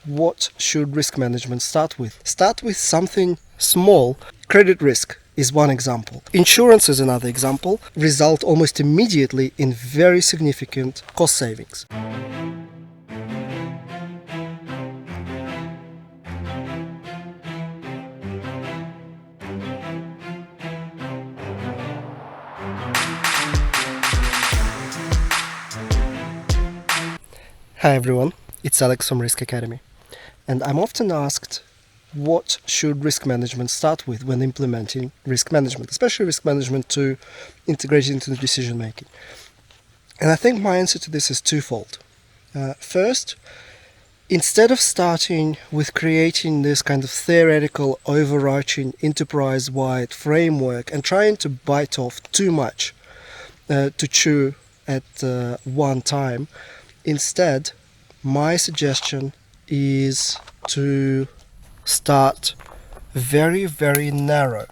what should risk management start with? Start with something small. Credit risk is one example. Insurance is another example. Result almost immediately in very significant cost savings. Hi everyone, it's Alex from Risk Academy, and I'm often asked what should risk management start with when implementing risk management, especially risk management to integrate into the decision making. And I think my answer to this is twofold. First, instead of starting with creating this kind of theoretical, overarching, enterprise-wide framework and trying to bite off too much to chew at one time, instead, my suggestion is to start very, very narrow.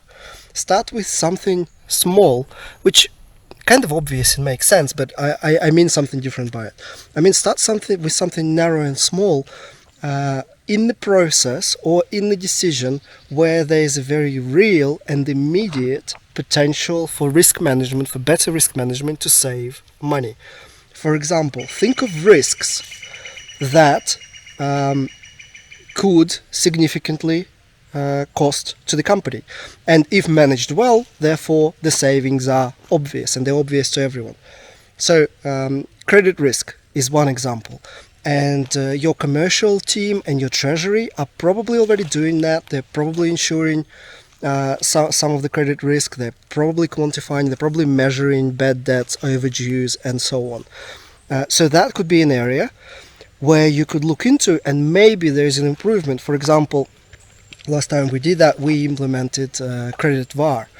Start with something small, which kind of obvious and makes sense, but I mean something different by it. I mean start with something narrow and small in the process or in the decision where there is a very real and immediate potential for risk management, for better risk management to save money. For example, think of risks that could significantly cost to the company. And if managed well, therefore the savings are obvious, and they're obvious to everyone. So credit risk is one example. And your commercial team and your treasury are probably already doing that. They're probably insuring some of the credit risk. They're probably quantifying, they're probably measuring bad debts, overdues, and so on. So that could be an area where you could look into, and maybe there's an improvement. For example, last time we did that, we implemented credit VAR,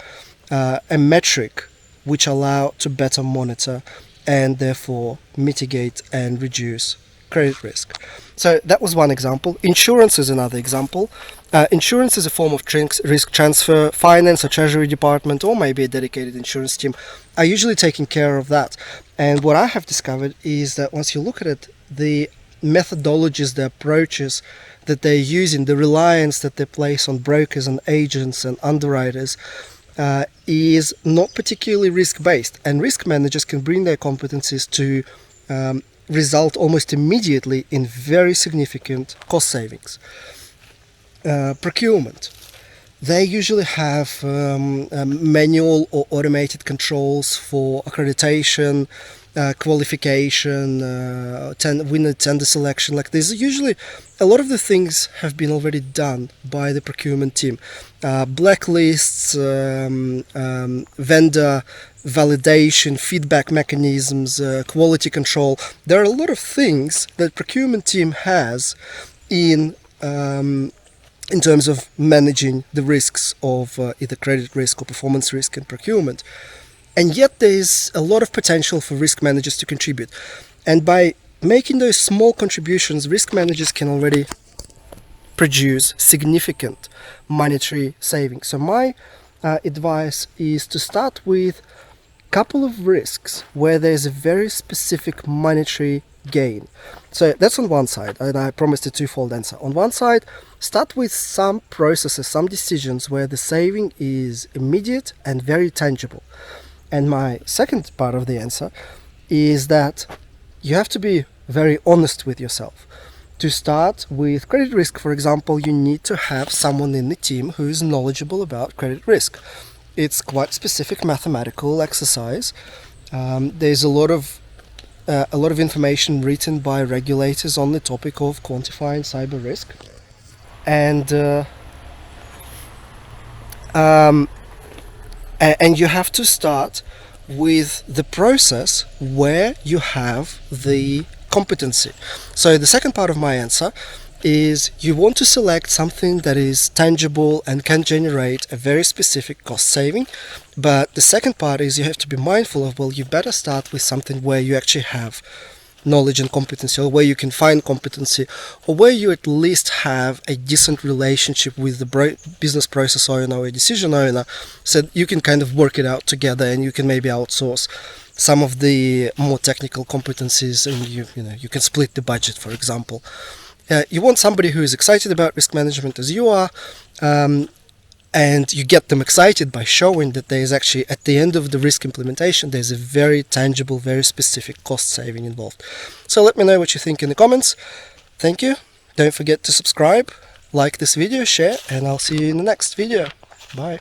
a metric which allow to better monitor and therefore mitigate and reduce credit risk. So that was one example. Insurance is another example. Insurance is a form of risk transfer. Finance or treasury department, or maybe a dedicated insurance team, are usually taking care of that. And what I have discovered is that once you look at it, the methodologies, the approaches that they're using, the reliance that they place on brokers and agents and underwriters is not particularly risk-based. And risk managers can bring their competencies to result almost immediately in very significant cost savings. Procurement. They usually have manual or automated controls for accreditation, qualification, winner tender selection. Like there's usually a lot of the things have been already done by the procurement team. Blacklists, vendor validation, feedback mechanisms, quality control. There are a lot of things that procurement team has in terms of managing the risks of either credit risk or performance risk in procurement. And yet there is a lot of potential for risk managers to contribute. And by making those small contributions, risk managers can already produce significant monetary savings. So my advice is to start with a couple of risks where there's a very specific monetary gain. So that's on one side, and I promised a twofold answer. On one side, start with some processes, some decisions where the saving is immediate and very tangible. And my second part of the answer is that you have to be very honest with yourself. To start with credit risk, for example, you need to have someone in the team who is knowledgeable about credit risk. It's quite specific mathematical exercise. There's a lot of information written by regulators on the topic of quantifying cyber risk, and you have to start with the process where you have the competency. So the second part of my answer is you want to select something that is tangible and can generate a very specific cost saving. But the second part is you have to be mindful of, well, you better start with something where you actually have knowledge and competency, or where you can find competency, or where you at least have a decent relationship with the business process owner or a decision owner, so you can kind of work it out together, and you can maybe outsource some of the more technical competencies, and you can split the budget, for example. You want somebody who is excited about risk management as you are, and you get them excited by showing that there is actually, at the end of the risk implementation, there's a very tangible, very specific cost saving involved. So let me know what you think in the comments. Thank you. Don't forget to subscribe, like this video, share, and I'll see you in the next video. Bye.